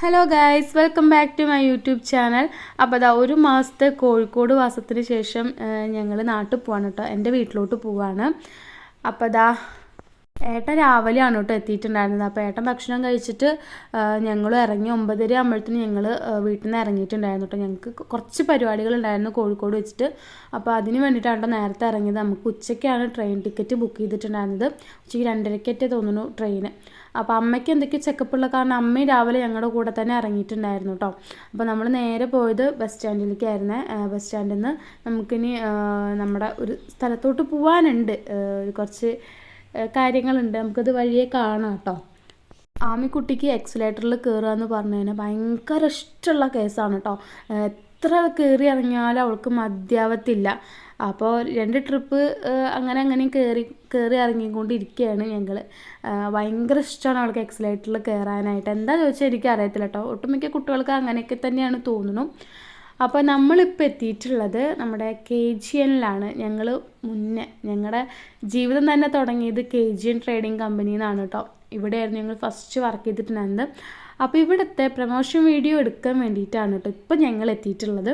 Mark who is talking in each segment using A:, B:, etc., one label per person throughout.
A: Hello guys, welcome back to my YouTube channel. അപ്പോൾ അതാ ഒരു മാസത്തെ കോഴിക്കോട് വാസത്തിന് ശേഷം ഞങ്ങൾ നാട്ടിൽ പോവാണ് കേട്ടോ, എൻ്റെ വീട്ടിലോട്ട് പോവാണ്. അപ്പോൾ അതാ ഏട്ടൻ രാവിലെയാണ് കേട്ടോ എത്തിയിട്ടുണ്ടായിരുന്നത്. അപ്പോൾ ഏട്ടൻ ഭക്ഷണം കഴിച്ചിട്ട് ഞങ്ങൾ ഇറങ്ങി 9:30 ആകുമ്പോഴത്തേന് ഞങ്ങൾ വീട്ടിൽ നിന്ന് ഇറങ്ങിയിട്ടുണ്ടായിരുന്നു കേട്ടോ. ഞങ്ങൾക്ക് കുറച്ച് പരിപാടികളുണ്ടായിരുന്നു കോഴിക്കോട് വെച്ചിട്ട്. അപ്പോൾ അതിന് വേണ്ടിയിട്ടാണ് നേരത്തെ ഇറങ്ങിയത്. നമുക്ക് ഉച്ചയ്ക്കാണ് ട്രെയിൻ ടിക്കറ്റ് ബുക്ക് ചെയ്തിട്ടുണ്ടായിരുന്നത്. ഉച്ചയ്ക്ക് 2:30 തോന്നുന്നു ട്രെയിന്. അപ്പോൾ അമ്മയ്ക്ക് എന്തൊക്കെയോ ചെക്കപ്പുള്ള കാരണം അമ്മയും രാവിലെ ഞങ്ങളുടെ കൂടെ തന്നെ ഇറങ്ങിയിട്ടുണ്ടായിരുന്നു കേട്ടോ. അപ്പോൾ നമ്മൾ നേരെ പോയത് ബസ് സ്റ്റാൻഡിലേക്കായിരുന്നു. ബസ് സ്റ്റാൻഡിൽ നിന്ന് നമുക്കിനി നമ്മുടെ ഒരു സ്ഥലത്തോട്ട് പോകാനുണ്ട്. കുറച്ച് കാര്യങ്ങളുണ്ട്, നമുക്കത് വഴിയെ കാണാം കേട്ടോ. ആമിക്കുട്ടിക്ക് എക്സലേറ്ററിൽ കയറുക എന്ന് പറഞ്ഞു കഴിഞ്ഞാൽ ഭയങ്കര ഇഷ്ടമുള്ള കേസാണ് കേട്ടോ. എത്ര കയറി ഇറങ്ങിയാലും അവൾക്ക് മതിയാവത്തില്ല. അപ്പോൾ 2 ട്രിപ്പ് അങ്ങനെയും കയറി ഇറങ്ങിക്കൊണ്ടിരിക്കുകയാണ് ഞങ്ങൾ. ഭയങ്കര ഇഷ്ടമാണ് അവൾക്ക് എക്സലേറ്ററിൽ കയറാനായിട്ട്. എന്താ ചോദിച്ചാൽ എനിക്ക് അറിയത്തില്ല കേട്ടോ. ഒട്ടുമിക്ക കുട്ടികൾക്ക് അങ്ങനെയൊക്കെ തന്നെയാണ് തോന്നുന്നു. അപ്പോൾ നമ്മളിപ്പോൾ എത്തിയിട്ടുള്ളത് നമ്മുടെ KGN-ലാണ്. ഞങ്ങൾ മുന്നേ ഞങ്ങളുടെ ജീവിതം തന്നെ തുടങ്ങിയത് KGN ട്രേഡിംഗ് കമ്പനിയിൽ നിന്നാണ് കേട്ടോ. ഇവിടെയായിരുന്നു ഞങ്ങൾ ഫസ്റ്റ് വർക്ക് ചെയ്തിട്ടുണ്ടായിരുന്നത്. അപ്പോൾ ഇവിടുത്തെ പ്രൊമോഷൻ വീഡിയോ എടുക്കാൻ വേണ്ടിയിട്ടാണ് കേട്ടോ ഇപ്പോൾ ഞങ്ങൾ എത്തിയിട്ടുള്ളത്.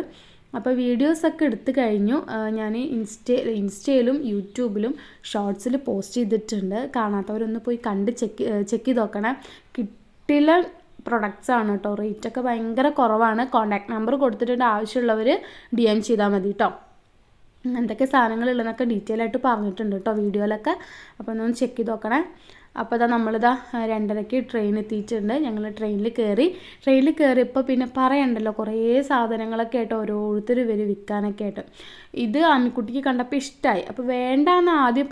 A: അപ്പോൾ വീഡിയോസൊക്കെ എടുത്തു കഴിഞ്ഞു. ഞാൻ ഇൻസ്റ്റയിലും യൂട്യൂബിലും ഷോർട്സിൽ പോസ്റ്റ് ചെയ്തിട്ടുണ്ട്. കാണാത്തവരൊന്ന് പോയി കണ്ട് ചെക്ക് ചെയ്ത് നോക്കണേ. കിട്ടില്ല പ്രൊഡക്ട്സ് ആണ് കേട്ടോ. റേറ്റൊക്കെ ഭയങ്കര കുറവാണ്. കോൺടാക്ട് നമ്പർ കൊടുത്തിട്ടുണ്ട്, ആവശ്യമുള്ളവർ DM ചെയ്താൽ മതി കേട്ടോ. എന്തൊക്കെ സാധനങ്ങളുള്ളതെന്നൊക്കെ ഡീറ്റെയിൽ ആയിട്ട് പറഞ്ഞിട്ടുണ്ട് കേട്ടോ വീഡിയോയിലൊക്കെ. അപ്പോൾ ഒന്ന് ചെക്ക് ചെയ്ത് നോക്കണേ. അപ്പോൾ ഇതാ നമ്മളിതാ 2:30 ട്രെയിൻ എത്തിയിട്ടുണ്ട്. ഞങ്ങൾ ട്രെയിനിൽ കയറിയപ്പോൾ പിന്നെ പറയണ്ടല്ലോ, കുറേ സാധനങ്ങളൊക്കെ ആയിട്ട് ഓരോരുത്തർ വരും വിൽക്കാനൊക്കെ ആയിട്ട്. ഇത് ആമിക്കുട്ടിക്ക് കണ്ടപ്പോൾ ഇഷ്ടമായി. അപ്പോൾ വേണ്ടാന്ന് ആദ്യം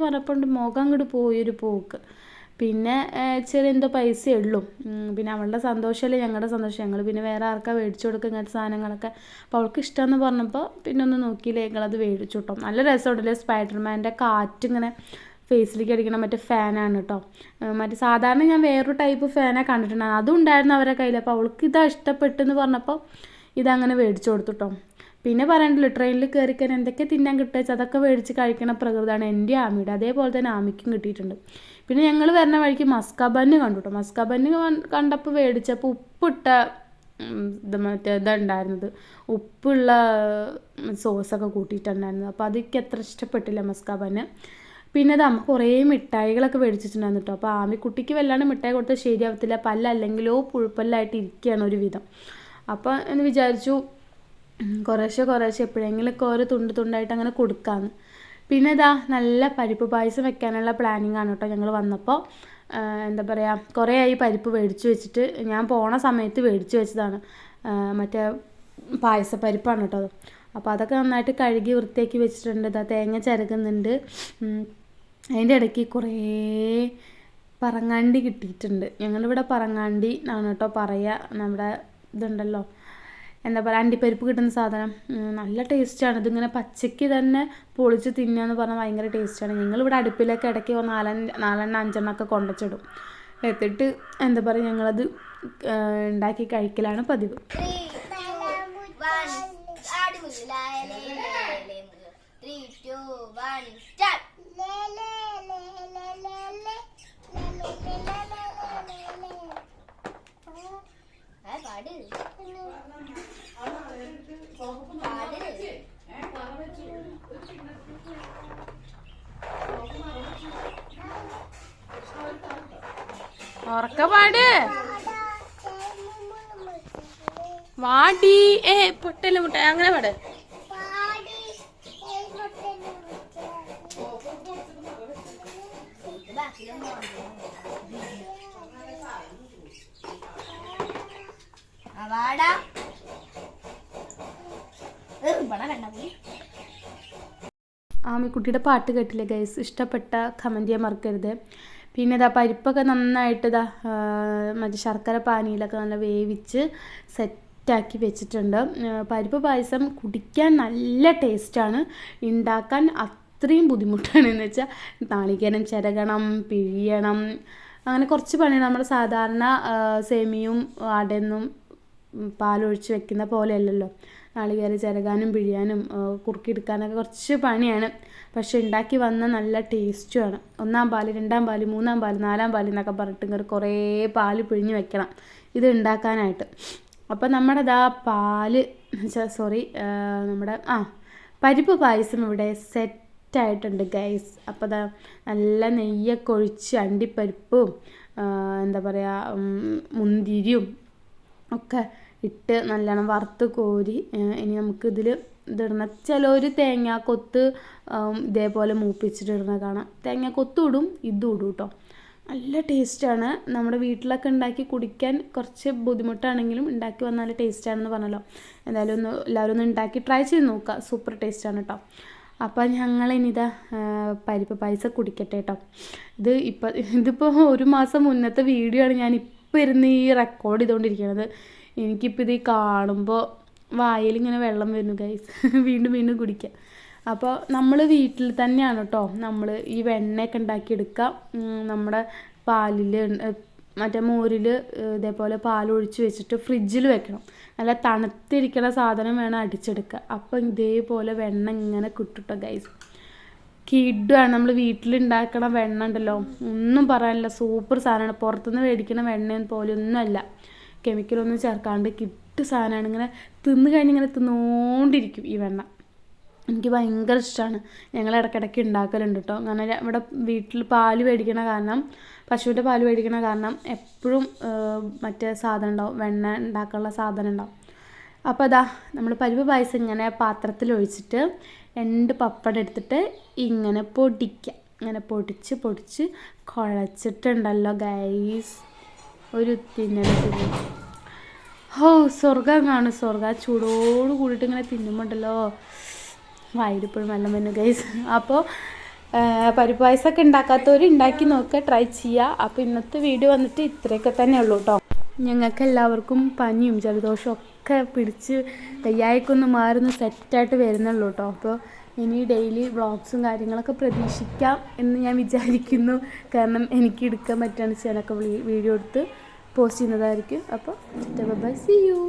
A: പറഞ്ഞപ്പോൾ മുഖം അങ്ങോട്ട് പോയൊരു പോക്ക്. പിന്നെ ചെറിയ എന്തോ പൈസയേ ഉള്ളൂ. പിന്നെ അവളുടെ സന്തോഷമല്ലേ ഞങ്ങളുടെ സന്തോഷം. ഞങ്ങൾ പിന്നെ വേറെ ആർക്കാ മേടിച്ചു കൊടുക്കുക ഇങ്ങനത്തെ സാധനങ്ങളൊക്കെ. അപ്പോൾ അവൾക്ക് ഇഷ്ടമെന്ന് പറഞ്ഞപ്പോൾ പിന്നെ ഒന്നും നോക്കിയില്ലേ, ഞങ്ങളത് മേടിച്ചു കേട്ടോ. നല്ല രസമുണ്ടല്ലേ, സ്പൈഡർമാൻ്റെ കാറ്റിങ്ങനെ ഫേസിലേക്ക് അടിക്കണം. മറ്റേ ഫാനാണ് കേട്ടോ. മറ്റേ സാധാരണ ഞാൻ വേറൊരു ടൈപ്പ് ഫാനാണ് കണ്ടിട്ടുണ്ടായിരുന്നു, അതും ഉണ്ടായിരുന്നു അവരുടെ കയ്യിൽ. അപ്പോൾ അവൾക്ക് ഇതാ ഇഷ്ടപ്പെട്ടെന്ന് പറഞ്ഞപ്പോൾ ഇതങ്ങനെ മേടിച്ചു കൊടുത്തു കേട്ടോ. പിന്നെ പറയണ്ടല്ലോ, ട്രെയിനിൽ കയറിക്കാൻ എന്തൊക്കെ തിന്നാൻ കിട്ടുക അതൊക്കെ മേടിച്ച് കഴിക്കണ പ്രകൃതമാണ് എൻ്റെ ആമിയുടെ. അതേപോലെ തന്നെ ആമിക്കും കിട്ടിയിട്ടുണ്ട്. പിന്നെ ഞങ്ങൾ വരുന്ന വഴിക്ക് മസ്ക ബന്ന് കണ്ടു കേട്ടോ. മസ്ക ബന്ന് കണ്ടപ്പോൾ മേടിച്ചപ്പോൾ ഉപ്പിട്ട ഇതുണ്ടായിരുന്നത്, ഉപ്പുള്ള സോസൊക്കെ കൂട്ടിയിട്ടുണ്ടായിരുന്നത്. അപ്പോൾ അതൊക്കെ അത്ര ഇഷ്ടപ്പെട്ടില്ല മസ്ക ബന്ന്. പിന്നെ അത് അമ്മ കുറേ മിഠായികളൊക്കെ മേടിച്ചിട്ടുണ്ടായിരുന്നു കേട്ടോ. അപ്പോൾ ആമിക്കുട്ടിക്ക് വല്ലാണ്ട് മിഠായി കൊടുത്താൽ ശരിയാവത്തില്ല, പല്ലല്ലെങ്കിലോ പുഴുപ്പല്ലായിട്ട് ഇരിക്കുകയാണ് ഒരു വിധം. അപ്പോൾ എന്ന് വിചാരിച്ചു കുറേശ്ശെ എപ്പോഴെങ്കിലുമൊക്കെ ഓരോ തുണ്ടായിട്ട് അങ്ങനെ കൊടുക്കാമെന്ന്. പിന്നെ ഇതാ നല്ല പരിപ്പ് പായസം വെക്കാനുള്ള പ്ലാനിങ് ആണ് കേട്ടോ. ഞങ്ങൾ വന്നപ്പോൾ എന്താ പറയുക, കുറേ ആയി പരിപ്പ് മേടിച്ച് വെച്ചിട്ട്. ഞാൻ പോണ സമയത്ത് മേടിച്ച് വെച്ചതാണ്. മറ്റേ പായസപ്പരിപ്പാണ് കേട്ടോ അത്. അപ്പോൾ അതൊക്കെ നന്നായിട്ട് കഴുകി വൃത്തിയാക്കി വെച്ചിട്ടുണ്ട്. ഇതാ തേങ്ങ ചിരകുന്നുണ്ട്. അതിൻ്റെ ഇടയ്ക്ക് കുറേ പറങ്ങാണ്ടി കിട്ടിയിട്ടുണ്ട്. ഞങ്ങളിവിടെ പറങ്ങാണ്ടി എന്നാണ് കേട്ടോ പറയുക. നമ്മുടെ ഇതുണ്ടല്ലോ, എന്താ പറയുക, അണ്ടിപ്പരിപ്പ് കിട്ടുന്ന സാധനം. നല്ല ടേസ്റ്റാണ്. ഇതിങ്ങനെ പച്ചയ്ക്ക് തന്നെ പൊളിച്ച് തിന്നുക എന്ന് പറഞ്ഞാൽ ഭയങ്കര ടേസ്റ്റാണ്. ഞങ്ങളിവിടെ അടുപ്പിലൊക്കെ ഇടയ്ക്ക് 4 5 കൊണ്ടുവച്ചിടും. എടുത്തിട്ട് എന്താ പറയുക, ഞങ്ങളത് ഉണ്ടാക്കി കഴിക്കലാണ് പതിവ്. ഉറക്കപാട് വാടി പൊട്ടല് മുട്ട അങ്ങനെ പാട്. ആമിക്കുട്ടിയുടെ പാട്ട് കേട്ടില്ലേ ഗൈസ്? ഇഷ്ടപ്പെട്ട കമൻറ്റ് ചെയ്യാൻ മറക്കരുത്. പിന്നെ ഇതാ പരിപ്പൊക്കെ നന്നായിട്ട് ഇതാ മറ്റേ ശർക്കര പാനിയിലൊക്കെ നല്ല വേവിച്ച് സെറ്റാക്കി വെച്ചിട്ടുണ്ട്. പരിപ്പ് പായസം കുടിക്കാൻ നല്ല ടേസ്റ്റാണ്, ഉണ്ടാക്കാൻ അത്രയും ബുദ്ധിമുട്ടാണ്. എന്ന് വെച്ചാൽ നാളികേരം ചിരകണം, പിഴിയണം, അങ്ങനെ കുറച്ച് പണിയാണ്. നമ്മൾ സാധാരണ സേമിയും അടയൊന്നും പാലൊഴിച്ച് വെക്കുന്ന പോലെയല്ലല്ലോ. നാളികേരം ചിരകാനും പിഴിയാനും കുറുക്കിയെടുക്കാനൊക്കെ കുറച്ച് പണിയാണ്. പക്ഷെ ഉണ്ടാക്കി വന്ന നല്ല ടേസ്റ്റുമാണ്. 1-ാം പാല്, 2-ാം പാല്, 3-ാം പാല്, 4-ാം പാല് എന്നൊക്കെ പറഞ്ഞിട്ട് ഇങ്ങനെ കുറേ പാല് പിഴിഞ്ഞ് വെക്കണം. ഇത് ഉണ്ടാക്കാനായിട്ട്. അപ്പോൾ നമ്മുടെ പാല് നമ്മുടെ പരിപ്പ് പായസം ഇവിടെ സെറ്റായിട്ടുണ്ട് ഗൈസ്. അപ്പോൾ നല്ല നെയ്യൊക്കെ ഒഴിച്ച് അണ്ടിപ്പരിപ്പും എന്താ പറയുക മുന്തിരിയും ഒക്കെ ഇട്ട് നല്ലോണം വറുത്ത് കോരി ഇനി നമുക്ക് ഇതിടണം. ചിലർ തേങ്ങാക്കൊത്ത് ഇതേപോലെ മൂപ്പിച്ചിട്ടിടുന്ന കാണാം. തേങ്ങാക്കൊത്തും ഇടും, ഇതും ഇടും കേട്ടോ. നല്ല ടേസ്റ്റാണ്. നമ്മുടെ വീട്ടിലൊക്കെ ഉണ്ടാക്കി കുടിക്കാൻ കുറച്ച് ബുദ്ധിമുട്ടാണെങ്കിലും ഉണ്ടാക്കി വന്നാൽ ടേസ്റ്റാണെന്ന് പറഞ്ഞല്ലോ. എന്തായാലും എല്ലാവരും ഒന്ന് ഉണ്ടാക്കി ട്രൈ ചെയ്ത് നോക്കുക. സൂപ്പർ ടേസ്റ്റാണ് കേട്ടോ. അപ്പോൾ ഞങ്ങളിനിതാ പരിപ്പ് പായസം കുടിക്കട്ടെ കേട്ടോ. ഇതിപ്പോൾ 1 മാസം മുന്നത്തെ വീഡിയോ ആണ് ഞാനിപ്പോൾ ഇരുന്ന് ഈ റെക്കോർഡ് ചെയ്തുകൊണ്ടിരിക്കുന്നത്. എനിക്കിപ്പോൾ ഇത് കാണുമ്പോൾ വായിലിങ്ങനെ വെള്ളം വരുന്നു ഗൈസ്. വീണ്ടും വീണ്ടും കുടിക്കാം. അപ്പോൾ നമ്മൾ വീട്ടിൽ തന്നെയാണ് കേട്ടോ നമ്മൾ ഈ വെണ്ണയൊക്കെ ഉണ്ടാക്കിയെടുക്കുക. നമ്മുടെ പാലിൽ മറ്റേ മോരിൽ ഇതേപോലെ പാലൊഴിച്ച് വെച്ചിട്ട് ഫ്രിഡ്ജിൽ വെക്കണം. നല്ല തണുത്തിരിക്കുന്ന സാധനം വേണം അടിച്ചെടുക്കുക. അപ്പോൾ ഇതേപോലെ വെണ്ണ ഇങ്ങനെ കിട്ടുട്ടോ ഗൈസ്. കിഡുമാണ്. നമ്മൾ വീട്ടിലുണ്ടാക്കണ വെണ്ണ ഉണ്ടല്ലോ, ഒന്നും പറയാനില്ല, സൂപ്പർ സാധനമാണ്. പുറത്തുനിന്ന് മേടിക്കുന്ന വെണ്ണ പോലെ ഒന്നുമല്ല, കെമിക്കലൊന്നും ചേർക്കാണ്ട് കിട്ടു സാധനമാണ്. ഇങ്ങനെ തിന്ന് കഴിഞ്ഞ് ഇങ്ങനെ തിന്നുകൊണ്ടിരിക്കും ഈ വെണ്ണ. എനിക്ക് ഭയങ്കര ഇഷ്ടമാണ്. ഞങ്ങൾ ഇടയ്ക്കിടയ്ക്ക് ഉണ്ടാക്കലുണ്ട് കേട്ടോ. അങ്ങനെ ഇവിടെ വീട്ടിൽ പാല് മേടിക്കണ കാരണം, പശുവിൻ്റെ പാല് മേടിക്കണ കാരണം എപ്പോഴും മറ്റേ സാധനം ഉണ്ടാവും, വെണ്ണ ഉണ്ടാക്കാനുള്ള സാധനം ഉണ്ടാവും. അപ്പോൾ നമ്മൾ പരിപ്പ് പായസം ഇങ്ങനെ പാത്രത്തിൽ ഒഴിച്ചിട്ട് 2 പപ്പടം എടുത്തിട്ട് ഇങ്ങനെ പൊടിക്കുക. ഇങ്ങനെ പൊടിച്ച് കുഴച്ചിട്ടുണ്ടല്ലോ ഗൈസ്, ഒരു തിന്നല്. സ്വർഗ്ഗം കാണും, സ്വർഗ്ഗം. ചൂടോട് കൂടിയിട്ട് ഇങ്ങനെ തിന്നുമ്പോണ്ടല്ലോ വായിലിപ്പോഴും വെള്ളം വരുന്നു ഗൈസ്. അപ്പോൾ പരിപ്പ് പായസമൊക്കെ ഉണ്ടാക്കാത്തവർ ഉണ്ടാക്കി നോക്കുക, ട്രൈ ചെയ്യുക. അപ്പോൾ ഇന്നത്തെ വീഡിയോ വന്നിട്ട് ഇത്രയൊക്കെ തന്നെ ഉള്ളൂ കേട്ടോ. ഞങ്ങൾക്ക് എല്ലാവർക്കും പനിയും ജലദോഷവും ഒക്കെ പിടിച്ച് വയ്യായ്ക്കൊന്ന് മാറുന്ന സെറ്റായിട്ട് വരുന്നുള്ളൂ കേട്ടോ. അപ്പോൾ ഇനി ഡെയിലി വ്ളോഗ്സും കാര്യങ്ങളൊക്കെ പ്രതീക്ഷിക്കാം എന്ന് ഞാൻ വിചാരിക്കുന്നു. കാരണം എനിക്ക് എടുക്കാൻ പറ്റുകയാണെന്ന് വെച്ചാൽ ഞാനൊക്കെ വീഡിയോ എടുത്ത് പോസ്റ്റ് ചെയ്യുന്നതായിരിക്കും. അപ്പോൾ ബൈ, സീ യു.